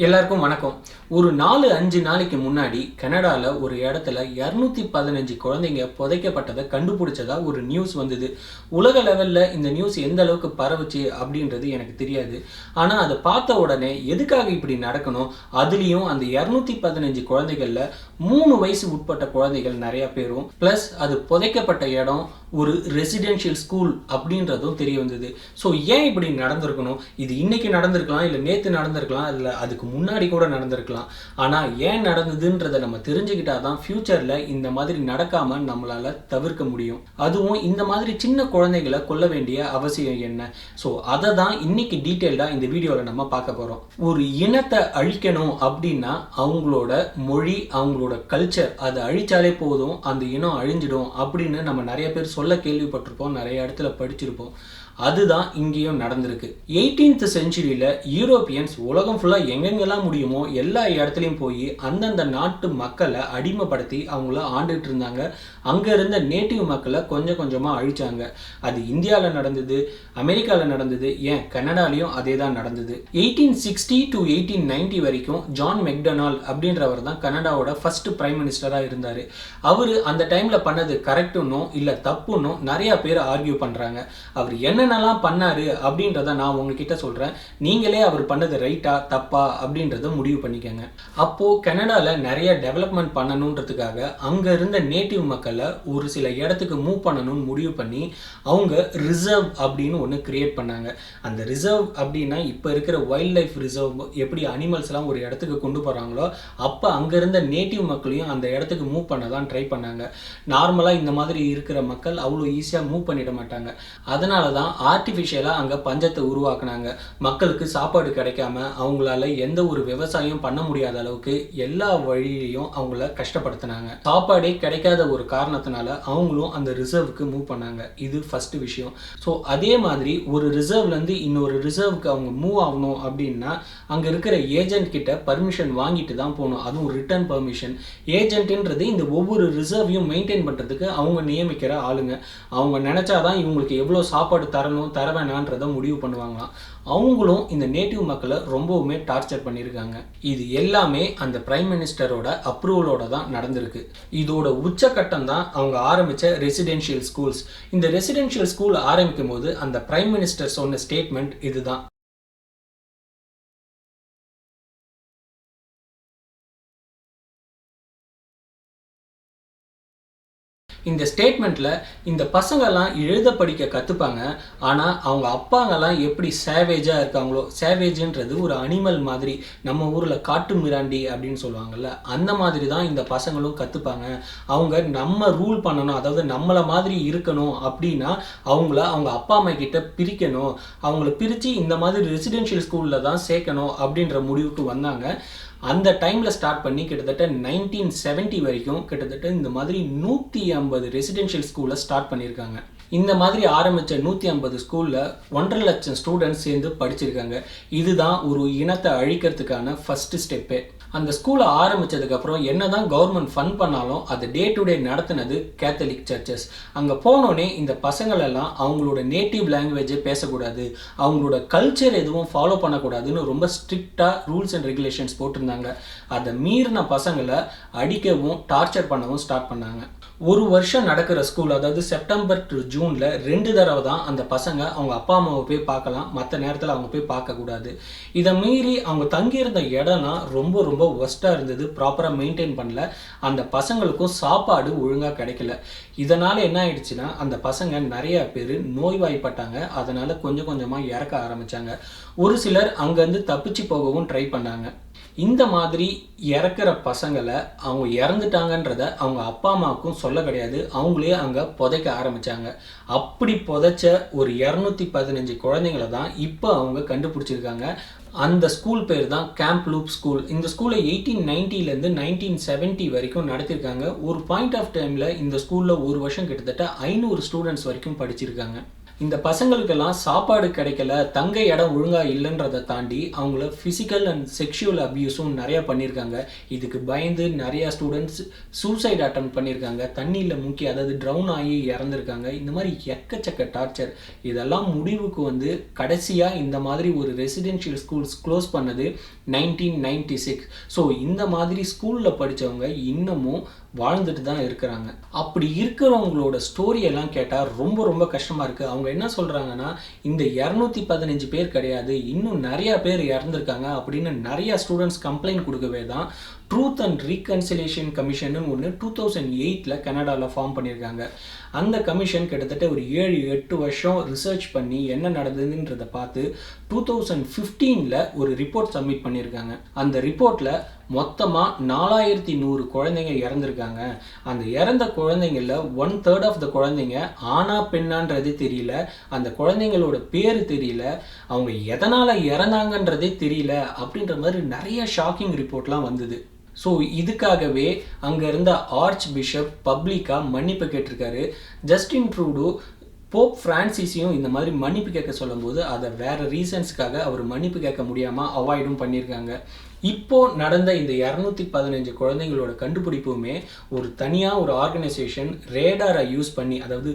எல்லாருக்கும் வணக்கம். ஒரு 4-5 நாளைக்கு முன்னாடி கனடால ஒரு இடத்துல 215 குழந்தைங்க புதைக்கப்பட்டதை கண்டுபிடிச்சதா ஒரு நியூஸ் வந்தது. உலக லெவல்ல இந்த நியூஸ் எந்த அளவுக்கு பரவுச்சு அப்படின்றது எனக்கு தெரியாது. ஆனா அதை பார்த்த உடனே எதுக்காக இப்படி நடக்கணும், அதுலேயும் அந்த 215 குழந்தைகள்ல 3 வயசு உட்பட்ட குழந்தைகள் நிறைய பேரும் பிளஸ் அது புதைக்கப்பட்ட இடம் ஒரு ரெசிடென்ஷியல் ஸ்கூல் அப்படின்றதும் தெரிய வந்தது. ஸோ ஏன் இப்படி நடந்திருக்கணும்? இது இன்னைக்கு நடந்திருக்கலாம், இல்லை நேற்று நடந்திருக்கலாம், இல்லை அதுக்கு முன்னாடி கூட நடந்திருக்கலாம். ஆனால் ஏன் நடந்ததுன்றதை நம்ம தெரிஞ்சுக்கிட்டா தான் ஃபியூச்சரில் இந்த மாதிரி நடக்காமல் நம்மளால் தவிர்க்க முடியும். அதுவும் இந்த மாதிரி சின்ன குழந்தைகளை கொல்ல வேண்டிய அவசியம் என்ன? ஸோ அதை தான் இன்னைக்கு டீட்டெயில்டாக இந்த வீடியோவில் நம்ம பார்க்க போகிறோம். ஒரு இனத்தை அழிக்கணும் அப்படின்னா அவங்களோட மொழி, அவங்களோட கல்ச்சர், அதை அழிச்சாலே போதும் அந்த இனம் அழிஞ்சிடும் அப்படின்னு நம்ம நிறைய பேர் சொல்ல கேள்விப்பட்டிருப்போம், நிறைய இடத்துல படிச்சிருப்போம். அதுதான் இங்கேயும் நடந்திருக்கு. 18th செஞ்சுரியில் யூரோப்பியன்ஸ் உலகம் ஃபுல்லாக எங்கெங்கெல்லாம் முடியுமோ எல்லா இடத்துலையும் போய் அந்தந்த நாட்டு மக்களை அடிமைப்படுத்தி அவங்கள ஆண்டுகிட்டு இருந்தாங்க. அங்கே இருந்த நேட்டிவ் மக்களை கொஞ்சம் கொஞ்சமாக அழிச்சாங்க. அது இந்தியாவில் நடந்தது, அமெரிக்காவில் நடந்தது, ஏன் கனடாலையும் அதே தான் நடந்தது. 1860 to 1890 வரைக்கும் ஜான் மெக்டொனால்ட் அப்படின்றவர் தான் கனடாவோட ஃபர்ஸ்ட் பிரைம் மினிஸ்டராக இருந்தார். அவர் அந்த டைமில் பண்ணது கரெக்டுன்னோ இல்லை தப்புன்னோ நிறைய பேர் ஆர்கியூ பண்ணுறாங்க. அவர் என்னென்னலாம் பண்ணாரு அப்படின்றத நான் உங்ககிட்ட சொல்கிறேன். நீங்களே அவர் பண்ணது ரைட்டா தப்பா அப்படின்றத முடிவு பண்ணிக்கோங்க. அப்போது கனடாவில் நிறைய டெவலப்மெண்ட் பண்ணணுன்றதுக்காக அங்கே இருந்த நேட்டிவ் மக்களை ஒரு சில இடத்துக்கு மூவ் பண்ணணும்னு முடிவு பண்ணி அவங்க ரிசர்வ் அப்படின்னு ஒன்று கிரியேட் பண்ணாங்க. அந்த ரிசர்வ் அப்படின்னா இப்போ இருக்கிற வைல்ட் லைஃப் ரிசர்வ் எப்படி அனிமல்ஸ்லாம் ஒரு இடத்துக்கு கொண்டு போகிறாங்களோ அப்போ அங்கே இருந்த நேட்டிவ் மக்களையும் அந்த இடத்துக்கு மூவ் பண்ண தான் ட்ரை பண்ணாங்க. நார்மலாக இந்த மாதிரி இருக்கிற மக்கள் அவ்வளோ ஈஸியாக மூவ் பண்ணிட மாட்டாங்க. அதனால தான் ஆர்டிஃபிஷியலாக அங்கே பஞ்சத்தை உருவாக்குனாங்க. மக்களுக்கு சாப்பாடு கிடைக்காம அவங்களால எந்த ஒரு விவசாயம் பண்ண முடியாத அளவுக்கு எல்லா வழியிலையும் அவங்கள கஷ்டப்படுத்தினாங்க. சாப்பாடே கிடைக்காத ஒரு காரணத்தினால அவங்களும் அந்த ரிசர்வுக்கு மூவ் பண்ணாங்க. இது ஃபர்ஸ்ட் விஷயம். ஸோ அதே மாதிரி ஒரு ரிசர்வ்லேருந்து இன்னொரு ரிசர்வுக்கு அவங்க மூவ் ஆகணும் அப்படின்னா அங்கே இருக்கிற ஏஜென்ட் கிட்ட பர்மிஷன் வாங்கிட்டு தான் போகணும். அதுவும் ரிட்டர்ன் பர்மிஷன். ஏஜென்ட்ன்றது இந்த ஒவ்வொரு ரிசர்வையும் மெயின்டைன் பண்ணுறதுக்கு அவங்க நியமிக்கிற ஆளுங்க. அவங்க நினைச்சாதான் இவங்களுக்கு எவ்வளோ சாப்பாடு தரணும் தர வேணான்றதை முடிவு பண்ணுவாங்களாம். அவங்களும் இந்த நேட்டிவ் மக்களை ரொம்பவுமே டார்ச்சர் பண்ணியிருக்காங்க. இது எல்லாமே அந்த பிரைம் மினிஸ்டரோட அப்ரூவலோட தான் நடந்திருக்கு. இதோட உச்சக்கட்டம் தான் அவங்க ஆரம்பித்த ரெசிடென்ஷியல் ஸ்கூல்ஸ். இந்த ரெசிடென்ஷியல் ஸ்கூல் ஆரம்பிக்கும் போது அந்த பிரைம் மினிஸ்டர் சொன்ன ஸ்டேட்மெண்ட் இதுதான். இந்த ஸ்டேட்மெண்ட்டில் இந்த பசங்கள்லாம் எழுத படிக்க கற்றுப்பாங்க. ஆனால் அவங்க அப்பாங்கெல்லாம் எப்படி சேவேஜாக இருக்காங்களோ, சேவேஜுன்றது ஒரு அனிமல் மாதிரி, நம்ம ஊரில் காட்டு மிராண்டி அப்படின்னு சொல்லுவாங்கள்ல, அந்த மாதிரி தான் இந்த பசங்களும் கற்றுப்பாங்க. அவங்க நம்ம ரூல் பண்ணணும், அதாவது நம்மளை மாதிரி இருக்கணும் அப்படின்னா அவங்கள அவங்க அப்பா அம்மா கிட்ட பிரிக்கணும். அவங்கள பிரித்து இந்த மாதிரி ரெசிடென்ஷியல் ஸ்கூலில் தான் சேர்க்கணும் அப்படின்ற முடிவுக்கு வந்தாங்க. அந்த டைமில் ஸ்டார்ட் பண்ணி கிட்டத்தட்ட 1970 வரைக்கும் கிட்டத்தட்ட இந்த மாதிரி 150 ரெசிடென்ஷியல் ஸ்கூலை ஸ்டார்ட் பண்ணியிருக்காங்க. இந்த மாதிரி ஆரம்பித்த 150 ஸ்கூலில் 1.5 லட்சம் ஸ்டூடெண்ட்ஸ் சேர்ந்து படிச்சிருக்காங்க. இதுதான் ஒரு இனத்தை அழிக்கிறதுக்கான ஃபர்ஸ்ட் ஸ்டெப்பே. அந்த ஸ்கூலை ஆரம்பித்ததுக்கப்புறம் என்ன தான் கவர்மெண்ட் ஃபண்ட் பண்ணாலும் அதை டே டு டே நடத்தினது கேத்தலிக் சர்ச்சஸ். அங்கே போனோடனே இந்த பசங்களெல்லாம் அவங்களோட நேட்டிவ் லாங்குவேஜை பேசக்கூடாது, அவங்களோட கல்ச்சர் எதுவும் ஃபாலோ பண்ணக்கூடாதுன்னு ரொம்ப ஸ்ட்ரிக்டாக ரூல்ஸ் அண்ட் ரெகுலேஷன்ஸ் போட்டிருந்தாங்க. அதை மீறின பசங்களை அடிக்கவும் டார்ச்சர் பண்ணவும் ஸ்டார்ட் பண்ணாங்க. ஒரு வருஷம் நடக்கிற ஸ்கூல், அதாவது செப்டம்பர் டு ஜூனில் 2 தடவை தான் அந்த பசங்க அவங்க அப்பா அம்மாவை போய் பார்க்கலாம், மற்ற நேரத்தில் அவங்க போய் பார்க்கக்கூடாது. இதை மீறி அவங்க தங்கியிருந்த இடம்லாம் ரொம்ப ரொம்ப ஒஸ்ட்டாக இருந்தது, ப்ராப்பராக மெயின்டைன் பண்ணல. அந்த பசங்களுக்கும் சாப்பாடு ஒழுங்காக கிடைக்கல. இதனால் என்ன ஆயிடுச்சுன்னா அந்த பசங்க நிறைய பேர் நோய்வாய்ப்பட்டாங்க. அதனால் கொஞ்சம் கொஞ்சமாக இறக்க ஆரம்பித்தாங்க. ஒரு சிலர் அங்கேருந்து தப்பிச்சு போகவும் ட்ரை பண்ணாங்க. இந்த மாதிரி இறக்குற பசங்களை அவங்க இறந்துட்டாங்கன்றத அவங்க அப்பா அம்மாவுக்கும் சொல்ல கிடையாது, அவங்களே அங்கே புதைக்க ஆரம்பித்தாங்க. அப்படி புதைச்ச ஒரு 215 குழந்தைங்களை தான் இப்போ அவங்க கண்டுபிடிச்சிருக்காங்க. அந்த ஸ்கூல் பேர் தான் கேம்ப் லூப் ஸ்கூல். இந்த ஸ்கூலை 1890லேருந்து 1970 வரைக்கும் நடத்தியிருக்காங்க. ஒரு பாயிண்ட் ஆஃப் டைமில் இந்த ஸ்கூலில் ஒரு வருஷம் கிட்டத்தட்ட 500 ஸ்டூடெண்ட்ஸ் வரைக்கும் படிச்சிருக்காங்க. இந்த பசங்களுக்கெல்லாம் சாப்பாடு கிடைக்கல, தங்க இடம் ஒழுங்கா இல்லைன்றதை தாண்டி அவங்கள ஃபிசிக்கல் அண்ட் செக்ஷுவல் அபியூஸும் நிறையா பண்ணியிருக்காங்க. இதுக்கு பயந்து நிறையா ஸ்டூடெண்ட்ஸ் சூசைட் அட்டம் பண்ணியிருக்காங்க, தண்ணியில் முக்கி அதாவது ட்ரவுன் ஆகி இறந்துருக்காங்க. இந்த மாதிரி எக்கச்சக்க டார்ச்சர். இதெல்லாம் முடிவுக்கு வந்து கடைசியாக இந்த மாதிரி ஒரு ரெசிடென்ஷியல் ஸ்கூல்ஸ் க்ளோஸ் பண்ணது 1996. ஸோ இந்த மாதிரி ஸ்கூலில் படித்தவங்க இன்னமும் வாழ்ந்துட்டு தான் இருக்கிறாங்க. அப்படி இருக்கிறவங்களோட ஸ்டோரியெல்லாம் கேட்டால் ரொம்ப ரொம்ப கஷ்டமாக இருக்குது. அவங்க என்ன சொல்கிறாங்கன்னா, இந்த 215 பேர் கிடையாது, இன்னும் நிறையா பேர் இறந்துருக்காங்க அப்படின்னு நிறையா ஸ்டூடெண்ட்ஸ் கம்ப்ளைண்ட் கொடுக்கவே தான் ட்ரூத் அண்ட் ரீகன்சிலேஷன் கமிஷன் ஒன்று 2008 கனடாவில் ஃபார்ம் பண்ணியிருக்காங்க. அந்த கமிஷன் கிட்டத்தட்ட ஒரு 7-8 வருஷம் ரிசர்ச் பண்ணி என்ன நடந்ததுன்றதை பார்த்து 2015 ஒரு ரிப்போர்ட் சப்மிட் பண்ணியிருக்காங்க. அந்த ரிப்போர்ட்டில் மொத்தமாக 4100 குழந்தைங்க இறந்துருக்காங்க. அந்த இறந்த குழந்தைங்களில் 1/3 ஆஃப் த குழந்தைங்க ஆனா பெண்ணான்றதே தெரியல, அந்த குழந்தைங்களோட பேர் தெரியல, அவங்க எதனால் இறந்தாங்கன்றதே தெரியல அப்படின்ற மாதிரி நிறைய ஷாக்கிங் ரிப்போர்ட்லாம் வந்தது. ஸோ இதுக்காகவே அங்கே இருந்த ஆர்ச் பிஷப் பப்ளிக்காக மன்னிப்பு கேட்டிருக்காரு. ஜஸ்டின் ட்ரூடோ போப் ஃப்ரான்சிஸையும் இந்த மாதிரி மன்னிப்பு கேட்க சொல்லும்போது அதை வேறு ரீசன்ஸ்க்காக அவர் மன்னிப்பு கேட்க முடியாமல் அவாய்டும் பண்ணியிருக்காங்க. இப்போது நடந்த இந்த 215 குழந்தைங்களோட கண்டுபிடிப்புமே ஒரு தனியாக ஒரு ஆர்கனைசேஷன் ரேடாரை யூஸ் பண்ணி, அதாவது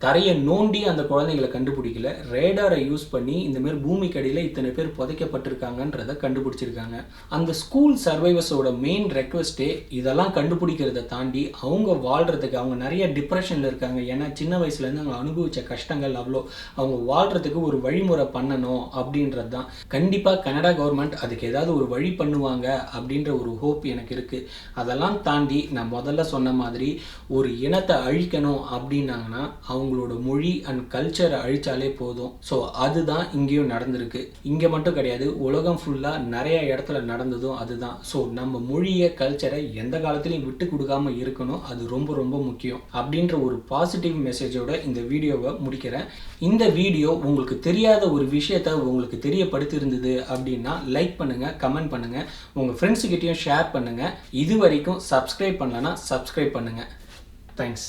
தரையை நோண்டி அந்த குழந்தைங்களை கண்டுபிடிக்கல, ரேடாரை யூஸ் பண்ணி இந்தமாரி பூமிக்கடியில் இத்தனை பேர் புதைக்கப்பட்டிருக்காங்கன்றதை கண்டுபிடிச்சிருக்காங்க. அந்த ஸ்கூல் சர்வைவர்ஸோட மெயின் ரெக்வெஸ்ட்டே இதெல்லாம் கண்டுபிடிக்கிறத தாண்டி அவங்க வாழ்கிறதுக்கு, அவங்க நிறைய டிப்ரெஷனில் இருக்காங்க, ஏன்னா சின்ன வயசுலேருந்து அவங்க அனுபவித்த கஷ்டங்கள் அவ்வளோ, அவங்க வாழ்கிறதுக்கு ஒரு வழிமுறை பண்ணணும் அப்படின்றது தான். கண்டிப்பாக கனடா கவர்மெண்ட் அதுக்கு ஏதாவது ஒரு வழி பண்ணுவாங்க அப்படின்ற ஒரு ஹோப் எனக்கு இருக்குது. அதெல்லாம் தாண்டி நான் முதல்ல சொன்ன மாதிரி ஒரு இனத்தை அழிக்கணும் அப்படின்னாங்கன்னா அவங்களோட மொழி அண்ட் கல்ச்சரை அழிச்சாலே போதும். ஸோ அதுதான் இங்கேயும் நடந்திருக்கு. இங்கே மட்டும் கிடையாது, உலகம் ஃபுல்லாக நிறைய இடத்துல நடந்ததும் அதுதான். ஸோ நம்ம மொழியை கல்ச்சரை எந்த காலத்துலையும் விட்டு கொடுக்காம இருக்கணும், அது ரொம்ப ரொம்ப முக்கியம் அப்படின்ற ஒரு பாசிட்டிவ் மெசேஜோட இந்த வீடியோவை முடிக்கிறேன். இந்த வீடியோ உங்களுக்கு தெரியாத ஒரு விஷயத்தை உங்களுக்கு தெரியப்படுத்தி இருந்தது அப்படின்னா லைக் பண்ணுங்கள், கமெண்ட் பண்ணுங்கள், உங்கள் ஃப்ரெண்ட்ஸுக்கிட்டையும் ஷேர் பண்ணுங்கள். இது வரைக்கும் சப்ஸ்கிரைப் பண்ணலன்னா சப்ஸ்கிரைப் பண்ணுங்கள். தேங்க்ஸ்.